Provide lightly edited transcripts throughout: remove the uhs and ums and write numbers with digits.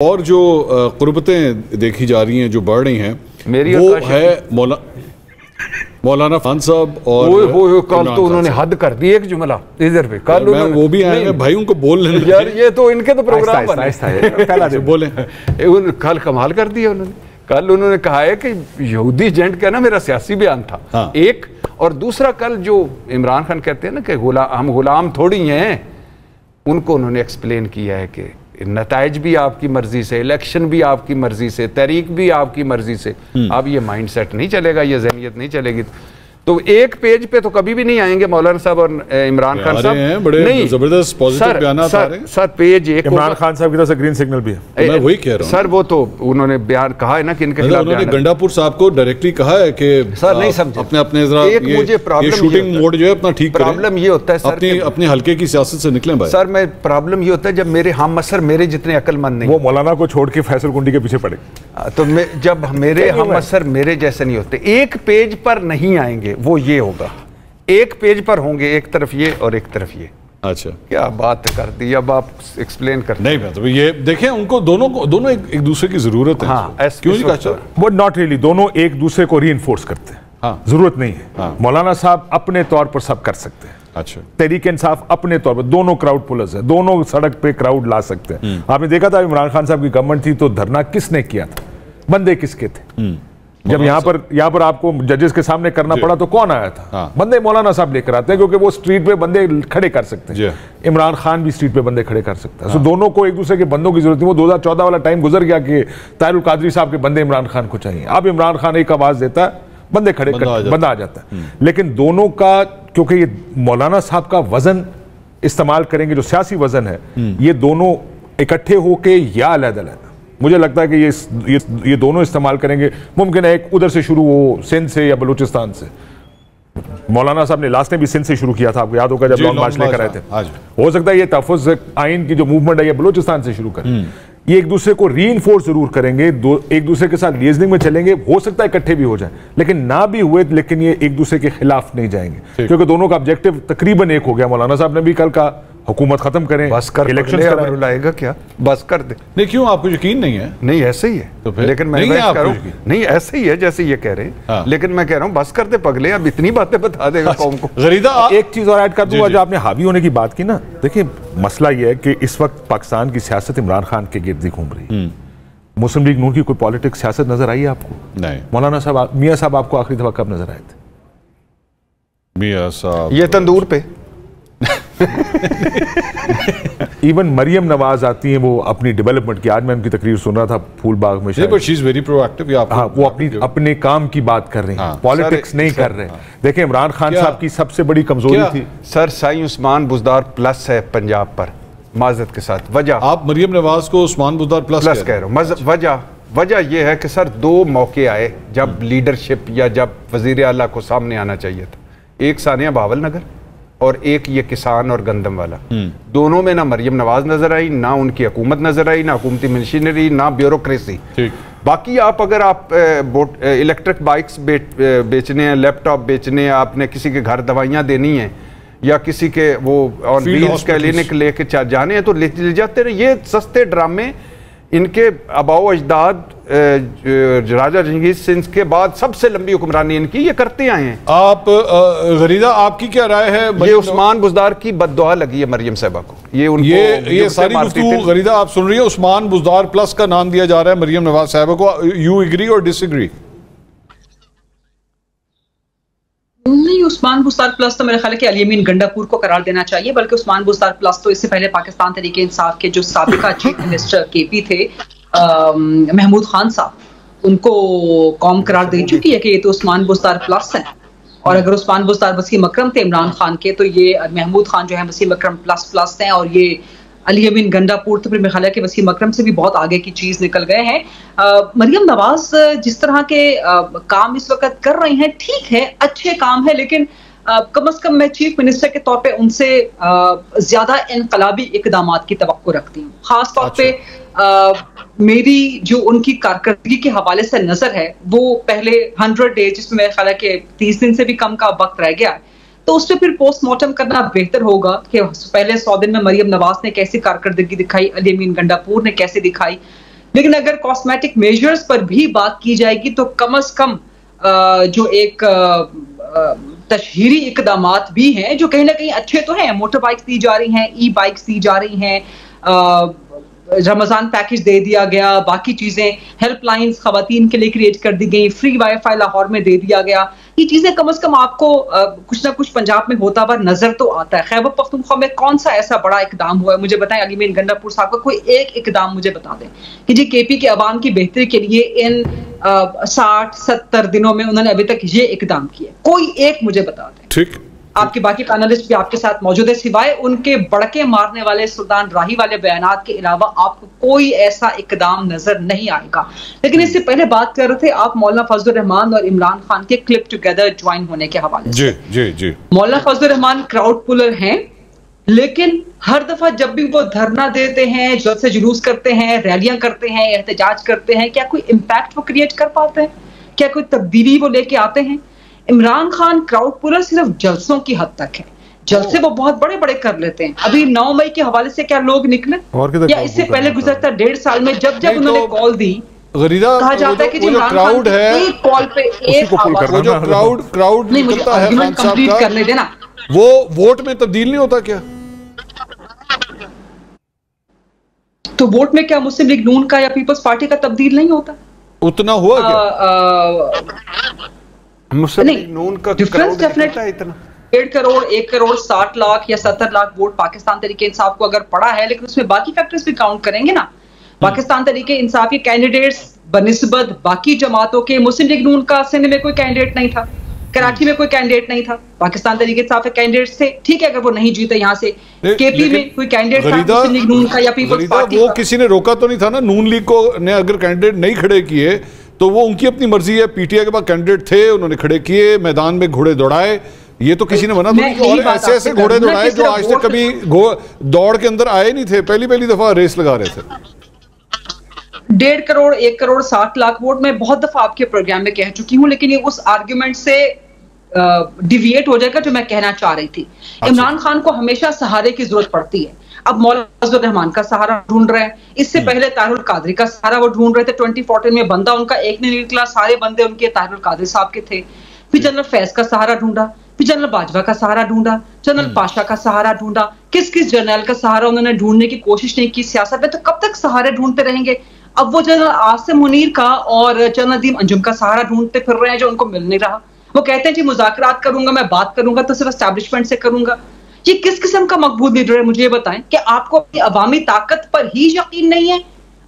और जो कुर्बतें देखी जा रही हैं, जो बढ़ रही हैं, मेरी वो है मौलाना खान साहब और कल तो उन्होंने हद कर दी एक जुमला इधर पे कल वो भी आएंगे भाई, उनको बोलने यार, ये तो इनके तो प्रोग्राम बने बोले कल कमाल कर दिया उन्होंने। कल उन्होंने कहा है कि यहूदी एजेंट का ना मेरा सियासी बयान था। हाँ। एक और दूसरा, कल जो इमरान खान कहते हैं ना कि हम गुलाम थोड़ी हैं, उनको उन्होंने एक्सप्लेन किया है कि नताइज भी आपकी मर्जी से, इलेक्शन भी आपकी मर्जी से, तहरीक भी आपकी मर्जी से। अब ये माइंडसेट नहीं चलेगा, ये ज़हनियत नहीं चलेगी। तो एक पेज पे तो कभी भी नहीं आएंगे मौलाना साहब और इमरान खान साहब, बड़े नहीं जबरदस्त पॉजिटिव बयान आ रहे हैं। सर पेज एक इमरान खान साहब की तरफ से ग्रीन सिग्नल भी है। मैं वही कह रहा हूं सर, वो तो उन्होंने बयान कहा है ना कि इनके खिलाफ उन्होंने गंडापुर साहब को डायरेक्टली कहा है कि सर नहीं समझे, अपने मुझे प्रॉब्लम शूटिंग मोड जो है अपना ठीक करें। प्रॉब्लम ये होता है सर, अपने हल्के की सियासत से निकलें भाई। सर मैं प्रॉब्लम ये होता है जब मेरे हम असर मेरे जितने अक्लमंद नहीं, वो मौलाना को छोड़ के फैसल कुंडी के पीछे पड़े, तो जब मेरे हम असर मेरे जैसे नहीं होते, एक पेज पर नहीं आएंगे, वो ये होगा एक पेज पर होंगे, एक तरफ ये और एक तरफ ये। अच्छा, क्या बात कर दी, अब आप एक्सप्लेन कर। नहीं मतलब ये देखें, उनको दोनों एक दूसरे की जरूरत है। हाँ, क्यों जी कहा? वो नॉट रियली, दोनों एक दूसरे को रीइंफोर्स करते हैं। हाँ, जरूरत नहीं है। हाँ, मौलाना साहब अपने तौर पर सब कर सकते हैं। अच्छा, तहरीक इंसाफ अपने तौर पर, दोनों क्राउड पुलर्स है, दोनों सड़क पे क्राउड ला सकते हैं। आपने देखा था इमरान खान साहब की गवर्नमेंट थी तो धरना किसने किया था? बंदे किसके थे? जब यहाँ पर आपको जजेस के सामने करना पड़ा तो कौन आया था? हाँ। बंदे मौलाना साहब लेकर आते हैं, क्योंकि वो स्ट्रीट पे बंदे खड़े कर सकते हैं। इमरान खान भी स्ट्रीट पे बंदे खड़े कर सकता है। हाँ। दोनों को एक दूसरे के बंदों की जरूरत है। वो 2014 वाला टाइम गुजर गया कि ताहिरुल कादरी साहब के बंदे इमरान खान को चाहिए। अब इमरान खान एक आवाज देता है, बंदे खड़े बंदा आ जाता है। लेकिन दोनों का, क्योंकि ये मौलाना साहब का वजन इस्तेमाल करेंगे, जो सियासी वजन है, ये दोनों इकट्ठे होके या अलग-अलग, मुझे लगता है कि ये दोनों इस्तेमाल करेंगे। मुमकिन है एक उधर से शुरू हो, सिंध से या बलूचिस्तान से। मौलाना साहब ने लास्ट में भी सिंध से शुरू किया था, आपको याद होगा जब लॉन्ग मार्च लेकर आए थे। हो सकता है ये तहफ़्फ़ुज़ आइन की जो मूवमेंट है ये बलूचिस्तान से शुरू करें। ये एक दूसरे को रीइंफोर्स जरूर करेंगे, एक दूसरे के साथ लिएजनिंग में चलेंगे, हो सकता है इकट्ठे भी हो जाए, लेकिन ना भी हुए, लेकिन ये एक दूसरे के खिलाफ नहीं जाएंगे, क्योंकि दोनों का ऑब्जेक्टिव तकरीबन एक हो गया। मौलाना साहब ने भी कल कहा हुकूमत खत्म करें, बस कर, इलेक्शन लाएगा क्या? बस कर दे। नहीं, क्यों आपको यकीन नहीं है? नहीं, ऐसे ही है तो फिर, लेकिन मैं कह रहा हूं नहीं ऐसे ही है जैसे ये कह रहे हैं। हाँ। लेकिन मैं कह रहा हूं बस कर दे पगले, अब इतनी बातें बता देगा कौम को। गरीदा एक चीज और ऐड कर दूंगा, जो आपने हावी होने की बात की ना, देखिए मसला ये है कि इस वक्त पाकिस्तान की सियासत इमरान खान के गिर्द घूम रही। मुस्लिम लीग नून की कोई पॉलिटिक्स सियासत नजर आई आपको? नहीं। मौलाना साहब, मियां साहब आपको आखिरी दफा कब नजर आए थे? मियां साहब ये तंदूर पे। इवन मरियम नवाज आती हैं, वो अपनी डेवलपमेंट की, आज मैं उनकी तकरीर सुन रहा था फूलबाग में, but she is very proactive. हाँ, वो अपने काम की बात कर रहे हैं। हाँ। पॉलिटिक्स नहीं कर रहे। देखिए इमरान खान साहब की सबसे बड़ी कमजोरी थी सर साईं उस्मान बुज़दार प्लस है पंजाब पर, माजरत के साथ। वजह आप मरियम नवाज को उस्मान बुज़दार प्लस कह रहे हो। वजह यह है कि सर दो मौके आए जब लीडरशिप या जब वजीर आला को सामने आना चाहिए था। एक सानिया बावल नगर और एक ये किसान और गंदम वाला। दोनों में ना मरियम नवाज नजर आई, ना उनकी हुकूमत नजर आई, ना हुकूमती मशीनरी, ना ब्यूरोक्रेसी। बाकी अगर आप इलेक्ट्रिक बाइक्स बेचने हैं, लैपटॉप बेचने हैं, आपने किसी के घर दवाइयाँ देनी है या किसी के वो ऑन व्हील्स क्लिनिक लेके जाने हैं तो ले जाते रहे। ये सस्ते ड्रामे इनके अबाओ अजदाद राजा जंगीज सिंह के बाद सबसे लंबी हुक्मरानी इनकी, ये करते आए हैं। आप गरीदा, आपकी क्या राय है? ये उस्मान बुज़दार की बद्दुआ लगी है मरियम साहबा को। ये सारी गुफ्तगू गरीदा आप सुन रही है, उस्मान बुज़दार प्लस का नाम दिया जा रहा है मरियम नवाज साहबा को। यू एग्री और डिसएग्री? नहीं, उस्मान बुज़दार प्लस तो मेरे ख्याल है कि अली अमीन गंडापुर को करार देना चाहिए। बल्कि उस्मान बुज़दार प्लस तो इससे पहले पाकिस्तान तहरीक इंसाफ के जो साबिका चीफ मिनिस्टर केपी थे, महमूद खान साहब, उनको कौम करार दे चुकी है कि ये तो उस्मान बुज़दार प्लस है। और अगर उस्मान बुज़दार वसीम अकरम थे इमरान खान के, तो ये महमूद खान जो है वसीम अकरम प्लस हैं। और ये अली अमीन गंडापुर तो फिर मेरे ख्याल है कि वसीम अकरम से भी बहुत आगे की चीज निकल गए हैं। मरियम नवाज जिस तरह के काम इस वक्त कर रही हैं, ठीक है, अच्छे काम है, लेकिन कम से कम मैं चीफ मिनिस्टर के तौर पे उनसे ज्यादा इनकलाबी इकदामात की तवक्को रखती हूँ। खास तौर पे मेरी जो उनकी कारकर्दगी के हवाले से नजर है, वो पहले 100 डेज, जिसमें मेरा ख्याल है कि 30 दिन से भी कम का वक्त रह गया है, तो उस पर फिर पोस्टमार्टम करना बेहतर होगा कि पहले 100 दिन में मरियम नवाज ने कैसी कारकर्दगी दिखाई, अली अमीन गंडापुर ने कैसे दिखाई। लेकिन अगर कॉस्मेटिक मेजर्स पर भी बात की जाएगी तो कम से कम जो एक तशहीरी इकदामात भी हैं जो कहीं ना कहीं अच्छे तो हैं। मोटर बाइक्स दी जा रही हैं, ई बाइक्स दी जा रही हैं, रमजान पैकेज दे दिया गया, बाकी चीजें, हेल्पलाइंस खवातीन के लिए क्रिएट कर दी गई, फ्री वाईफाई लाहौर में दे दिया गया। ये चीजें कम से कम आपको कुछ ना कुछ पंजाब में होता हुआ नजर तो आता है। खैबर पख्तूनख्वा में कौन सा ऐसा बड़ा इकदाम हुआ है, मुझे बताएं। अलीमीन गंडापुर साहब का कोई एक इकदाम मुझे बता दें कि जी केपी के अवाम की बेहतरी के लिए इन 60-70 दिनों में उन्होंने अभी तक ये इकदाम किए, कोई एक मुझे बता दें। ठीक, आपके बाकी पैनलिस्ट भी आपके साथ मौजूद है। सिवाय उनके बड़के मारने वाले सुल्तान राही वाले बयानात के अलावा आपको कोई ऐसा इकदाम नजर नहीं आएगा। लेकिन इससे पहले बात कर रहे थे आप मौलाना फजलुर रहमान और इमरान खान के क्लिप टुगेदर ज्वाइन होने के हवाले से। जी। मौलाना फजलुर रहमान क्राउड पुलर हैं, लेकिन हर दफा जब भी वो धरना देते हैं, जलसे जुलूस करते हैं, रैलियां करते हैं, एहतजाज करते हैं, क्या कोई इम्पैक्ट वो क्रिएट कर पाते हैं? क्या कोई तब्दीली वो लेके आते हैं? इमरान खान क्राउड पुलर सिर्फ जलसों की हद तक है, जलसे वो बहुत बड़े बड़े कर लेते हैं। अभी 9 मई के हवाले से क्या लोग निकले, या इससे पहले गुजरता 1.5 साल में जब जब उन्होंने कॉल दी, कहा जाता है कि जो क्राउड है कॉल पे एक आवाज, वो जो क्राउड नहीं, मुझे आर्गुमेंट कंप्लीट करने देना, वो वोट में तब्दील नहीं होता क्या? तो वोट में क्या मुस्लिम लीग नून का या पीपल्स पार्टी का तब्दील नहीं होता? उतना हुआ क्या? मुस्लिम लीग नून का डिफरेंस डेफिनेट है इतना। 1.5 करोड़ 1 करोड़ 60 लाख या 70 लाख वोट पाकिस्तान तहरीक इंसाफ को अगर पड़ा है, लेकिन उसमें बाकी फैक्टर्स भी काउंट करेंगे ना। पाकिस्तान तहरीक इंसाफ के कैंडिडेट्स बनिस्बत बाकी जमातों के, मुस्लिम लीग नून का सिंध में कोई कैंडिडेट नहीं था, कराची में कोई कैंडिडेट नहीं था, पाकिस्तान तहरीक इंसाफ के कैंडिडेट्स थे। ठीक है, अगर वो नहीं जीते यहाँ से, केपी में कोई कैंडिडेट था मुस्लिम लीग नून का या पीपल्स पार्टी, वो किसी ने रोका तो नहीं था ना। नून लीग को ने अगर कैंडिडेट नहीं खड़े किए तो वो उनकी अपनी मर्जी है। पीटीआई के पास कैंडिडेट थे, उन्होंने खड़े किए, मैदान में घोड़े दौड़ाए, ये तो किसी ने मना तो नहीं। और ऐसे ऐसे घोड़े दौड़ाए जो आज तक कभी दौड़ के अंदर आए नहीं थे, पहली दफा रेस लगा रहे थे। 1.5 करोड़ 1 करोड़ 60 लाख वोट मैं बहुत दफा आपके प्रोग्राम में कह चुकी हूँ, लेकिन ये उस आर्ग्यूमेंट से डिविएट हो जाएगा जो मैं कहना चाह रही थी। इमरान खान को हमेशा सहारे की जरूरत पड़ती है। अब मौलाना फजलुर रहमान का सहारा ढूंढ रहे हैं, इससे पहले ताहिरुल कादरी का सहारा वो ढूंढ रहे थे। 2014 में बंदा उनका एक नहीं निकला, सारे बंदे उनके ताहिरुल कादरी साहब के थे। फिर जनरल फैज का सहारा ढूंढा, फिर जनरल बाजवा का सहारा ढूंढा, जनरल पाशा का सहारा ढूंढा, किस किस जर्नल का सहारा उन्होंने ढूंढने की कोशिश नहीं की सियासत में। तो कब तक सहारे ढूंढते रहेंगे? अब वो जनरल आसिम मुनीर का और जनरल नदीम अंजुम का सहारा ढूंढते फिर रहे हैं जो उनको मिल नहीं रहा। वो कहते हैं जी मुज़ाकरात करूंगा, मैं बात करूंगा तो सिर्फ एस्टैब्लिशमेंट से करूंगा। ये किस किस्म का मकबूल लीडर है? मुझे ये बताएं कि आपको अपनी अवामी ताकत पर ही यकीन नहीं है।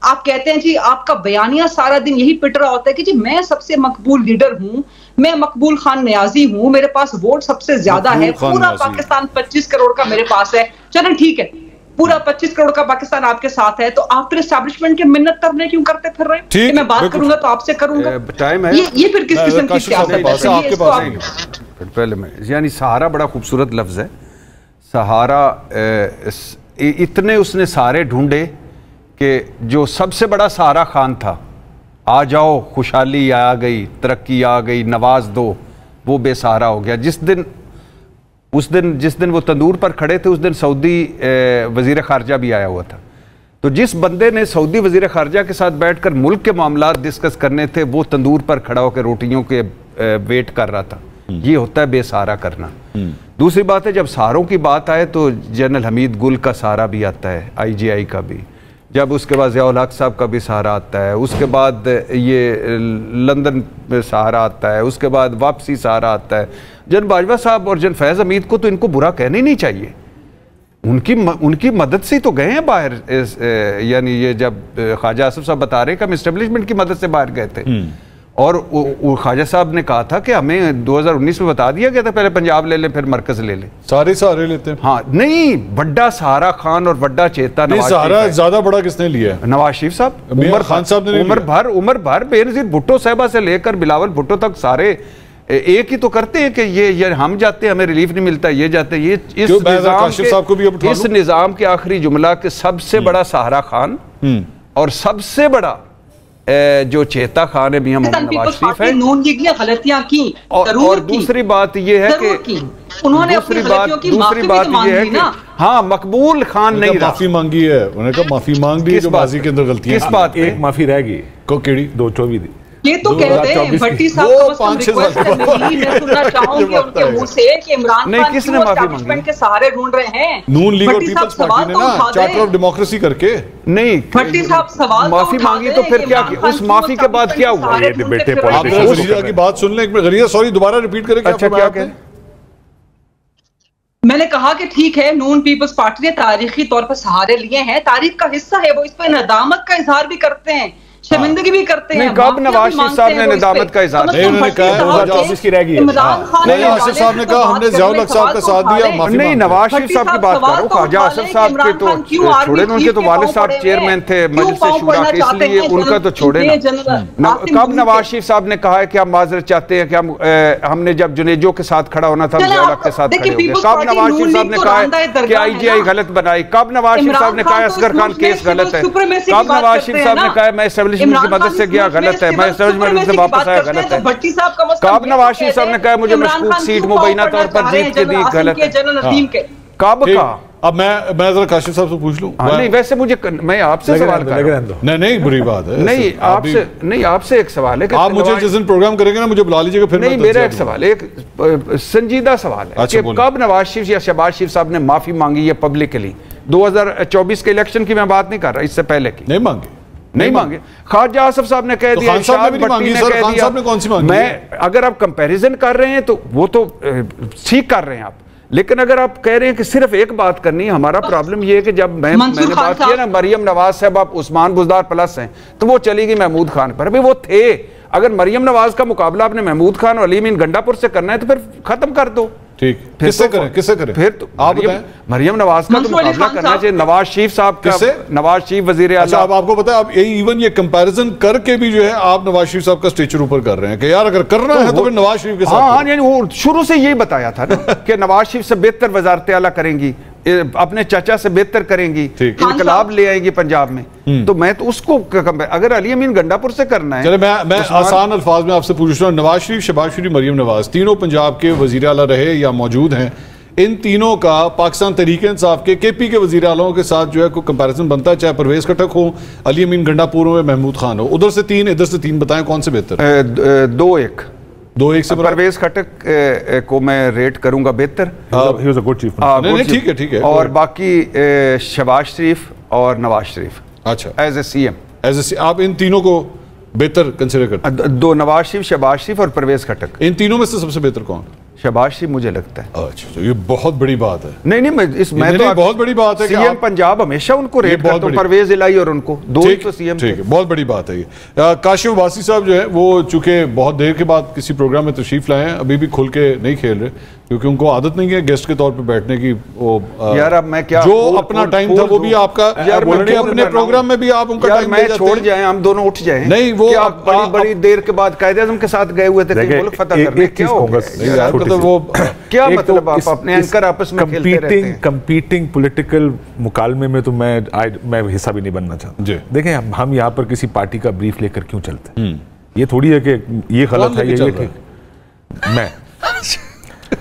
आप कहते हैं जी, आपका बयानिया सारा दिन यही पिट रहा होता है कि जी मैं सबसे मकबूल लीडर हूं, मैं मकबूल खान न्याजी हूं, मेरे पास वोट सबसे ज्यादा है, पूरा पाकिस्तान 25 करोड़ का मेरे पास है। चलें ठीक है, पूरा 25 करोड़ का पाकिस्तान आपके साथ है, तो आप फिर एस्टैब्लिशमेंट के मिन्नत करने क्यों करते फिर रहे हैं? मैं बात करूंगा तो आपसे करूंगा। टाइम है, ये फिर किस किस्म की सियासत है? पहले में यानी सहारा बड़ा खूबसूरत लफ्ज है। सहारा इतने उसने सारे ढूंढे कि जो सबसे बड़ा सहारा खान था, आ जाओ खुशहाली आ गई, तरक्की आ गई, नवाज दो, वो बेसहारा हो गया। जिस दिन वो तंदूर पर खड़े थे, उस दिन सऊदी वजीर खारजा भी आया हुआ था। तो जिस बंदे ने सऊदी वजीर खारजा के साथ बैठकर मुल्क के मामला डिस्कस करने थे, वो तंदूर पर खड़ा होकर रोटियों के वेट कर रहा था। ये होता है बेसहारा करना। दूसरी बात है, जब सहारों की बात आए तो जनरल हमीद गुल का सहारा भी आता है, IGI का भी, जब उसके बाद ज़िया उल हक साहब का भी सहारा आता है, उसके बाद ये लंदन में सहारा आता है, उसके बाद वापसी सहारा आता है। जन बाजवा साहब और जन फैज़ हमीद को तो इनको बुरा कहना ही नहीं चाहिए। उनकी मदद से ही तो गए हैं बाहर। यानी ये जब ख्वाजा आसिफ साहब बता रहे हैं कि हम एस्टेब्लिशमेंट की मदद से बाहर गए थे, और ख्वाजा साहब ने कहा था कि हमें 2019 में बता दिया गया था पहले पंजाब ले लें फिर मरकज ले लें। सारे सहारे लेते हैं। हाँ नहीं, बड़ा सहारा खान और बड़ा चेता सहारा ज्यादा बड़ा किसने लिया है? नवाज शरीफ साहब, उमर खान साहब ने उमर भर बेनजीर भुट्टो साहबा से लेकर बिलावल भुट्टो तक सारे एक ही तो करते हैं कि ये हम जाते हैं हमें रिलीफ नहीं मिलता, ये जाते हैं। ये इस निज़ाम के आखिरी जुमला के सबसे बड़ा सहारा खान और सबसे बड़ा जो चेता खान है मियां मोहम्मद नवाज शरीफ है। नून लीग ने गलतियां की और दूसरी बात ये है कि उन्होंने अपनी गलतियों की माफी भी तो मांग ली ना। हाँ, मकबूल खान नहीं रहा, माफी मांगी है, उन्होंने कहा माफी मांग ली जो बाजी के अंदर गलती है। किस बात एक माफी रहेगी को केड़ी 224 दी। ये तो कहते हैं भट्टी साहब को रिक्वेस्ट है, मैं सुनना चाहूंगी उनके मुंह से कि इमरान खान किसने माफी मांगी के सहारे ढूंढ रहे हैं। नून लीग और पीपल्स पार्टी ने ना चार्टर ऑफ डेमोक्रेसी करके नहीं भट्टी साहब सवाल माफी मांगी, तो फिर क्या किया? उस माफी के बाद क्या हुआ? ये डिबेट आप की बात सुन लें गरीजा, सॉरी दोबारा रिपीट करें। अच्छा, क्या कहें? मैंने कहा कि ठीक है, नून पीपल्स पार्टी ने तारीखी तौर पर सहारे लिए हैं, तारीख का हिस्सा है वो, इस पर नदामत का इजहार भी करते हैं, शर्मिंदगी भी करते हैं। कब नवाज शरीफ साहब ने निदामत का इजहार नहीं, उन्होंने कहा 2024 की रहेगी। इमरान खान नहीं, आसिफ साहब ने कहा हमने ज़ियाउल हक साहब का साथ दिया, माफी नहीं, नवाज शरीफ साहब की बात करो। ख्वाजा आसिफ साहब के तो छोड़े, उनके तो वालिद साहब चेयरमैन थे मजलिस शूरा के, इसलिए उनका तो छोड़े ना। कब नवाज शरीफ साहब ने कहा है कि हम माजरत चाहते हैं कि हमने जब जुनेजो के साथ खड़ा होना था ज़ियाउल हक के साथ खड़े हो गए? कब नवाज शरीफ साहब ने कहा है कि IGI गलत बनाई? कब नवाज शरीफ साहब ने कहा है असगर खान केस गलत है? कब नवाज शरीफ साहब ने कहा है मैं एस्टेब्लिशमेंट की मदद से गया गलत है, मैं एस्टेब्लिशमेंट से वापस आया गलत है? कब नवाज शरीफ साहब ने कहा मुझे मशकूक सीट मुबैना तौर पर जीत के दी गलत है? कब कहा? अब मैं जरा काशिफ साहब से पूछ लूं। नहीं, वैसे मैं आपसे सवाल कर रहा हूं। नहीं बुरी बात है। नहीं, आपसे एक सवाल है कि आप मुझे जिस दिन प्रोग्राम करेंगे ना मुझे बुला लीजिएगा फिर। नहीं, मेरा एक सवाल है, एक संजीदा सवाल है कि कब नवाज शरीफ या शहबाज शरीफ साहब ने माफी मांगी है पब्लिकली? 2024 के इलेक्शन की मैं बात नहीं कर रहा, इससे पहले की नहीं मांगे। ख्वाजा आसिफ साहब ने कह दिया, शाद भट्टी ने कह दिया। कौन सी मांगी? मैं अगर आप कंपैरिजन कर रहे हैं तो वो तो ठीक कर रहे हैं आप, लेकिन अगर आप कह रहे हैं कि सिर्फ एक बात करनी है, हमारा प्रॉब्लम ये है कि जब मैंने बात की ना मरियम नवाज साहब आप उस्मान बुज़दार प्लस हैं, तो वो चली गई महमूद खान पर। अभी वो थे, अगर मरियम नवाज का मुकाबला आपने महमूद खान और अली अमीन गंडापुर से करना है तो फिर खत्म कर दो। ठीक, किससे करें? फिर तो आप बताएं। मरियम नवाज का तो मुकाबला करना चाहिए नवाज शरीफ साहब का। नवाज शरीफ वजीर आला। अच्छा, अब आपको पता है आप इवन ये कंपैरिजन करके भी जो है आप नवाज शरीफ साहब का स्टेचर ऊपर कर रहे हैं कि यार अगर करना है तो फिर नवाज शरीफ के साथ। हाँ, यानी वो शुरू से यही बताया था ना कि नवाज शरीफ से बेहतर वजारत आला करेंगी, अपने चाचा से बेहतर करेंगी, इनकलाब ले आएंगी पंजाब में। तो मैं तो उसको अगर अली अमीन गंडापुर से करना है। चले मैं आसान अल्फाज में आपसे पूछ रहा हूँ, नवाज शरीफ, शहबाज शरीफ, मरियम नवाज तीनों पंजाब के वजीर आला रहे या मौजूद हैं, इन तीनों का पाकिस्तान तहरीक इंसाफ के KP के वजीर आलाओं के साथ जो है कोई कंपैरिजन बनता है? चाहे परवेज खटक हो, अली अमीन गंडापुर हो, महमूद खान हो, उधर से तीन इधर से तीन, बताएं कौन से बेहतर? 2-1 से परवेज खटक को मैं रेट करूंगा बेहतर। नहीं, ठीक है। और बाकी शहबाज शरीफ और नवाज शरीफ। अच्छा, एज ए CM आप इन तीनों को बेहतर कंसिडर करते? दो, नवाज शरीफ, शहबाज शरीफ और परवेज खटक। इन तीनों में से सबसे बेहतर कौन? शहबाज शरीफ मुझे लगता है। अच्छा, ये बहुत बड़ी बात है। नहीं, मैं तो बहुत बड़ी बात है कि CM पंजाब हमेशा उनको रेट करता हूं, परवेज इलाही और उनको दो ही तो CM। ठीक है, बहुत बड़ी बात है ये। काशिफ अब्बासी साहब जो है वो चूंकि बहुत देर के बाद किसी प्रोग्राम में तशरीफ लाए हैं, अभी भी खुल के नहीं खेल रहे क्योंकि उनको आदत नहीं है गेस्ट के तौर पे बैठने की। वो यार अब मैं क्या, जो अपना टाइम था वो भी आपका यार अपने प्रोग्राम में भी आप उनका टाइम मैं छोड़ जाए, हम दोनों उठ जाए। नहीं, वो आप बड़ी देर के बाद कायदे आज़म के साथ गए हुए थे मुल्क फतह करने, क्या होगा? तो वो क्या मतलब आप अपने एंकर आपस में खेलते रहते हैं? कंपीटिंग पॉलिटिकल मुकालमे में तो मैं हिस्सा भी नहीं बनना चाहता। देखें, हम यहाँ पर किसी पार्टी का ब्रीफ लेकर क्यों चलते हैं? ये थोड़ी है कि ये गलत है, ये ठीक। मैं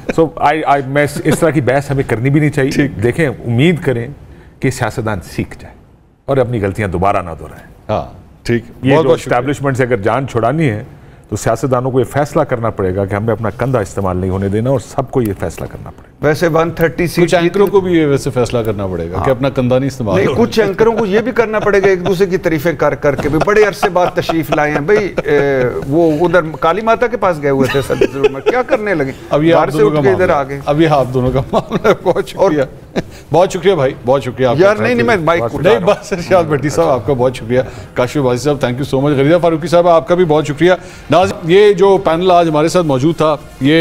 मैं इस तरह की बहस हमें करनी भी नहीं चाहिए। देखें, उम्मीद करें कि सियासतदान सीख जाए और अपनी गलतियां दोबारा ना दोहराएं। हाँ, ठीक। ये जो एस्टैब्लिशमेंट से अगर जान छुड़ानी है तो सियासतदानों को ये फैसला करना पड़ेगा कि हमें अपना कंधा इस्तेमाल नहीं होने देना, और सबको ये फैसला करना पड़ेगा। वैसे 130 सीट एंकरों को भी ये वैसे फैसला करना पड़ेगा कि अपना कंधा नहीं इस्तेमाल। नहीं, कुछ एंकरों को ये भी करना पड़ेगा एक दूसरे की तारीफें कर करके भी बड़े अरसे बाद तशरीफ लाए हैं भाई। वो उधर काली माता के पास गए हुए थे सर, क्या करने लगे? अब ये आप दोनों का इधर आ गए। अब ये आप दोनों का मामला है। बहुत शुक्रिया, बहुत शुक्रिया भाई, बहुत शुक्रिया यार। नहीं, मैं बाइक नहीं, बस शहबाज भट्टी साहब आपका बहुत शुक्रिया, काशिफ अब्बासी साहब thank you so much, Girija Farooqui साहब आपका भी बहुत शुक्रिया। नाज़रीन, ये जो पैनल आज हमारे साथ मौजूद था, ये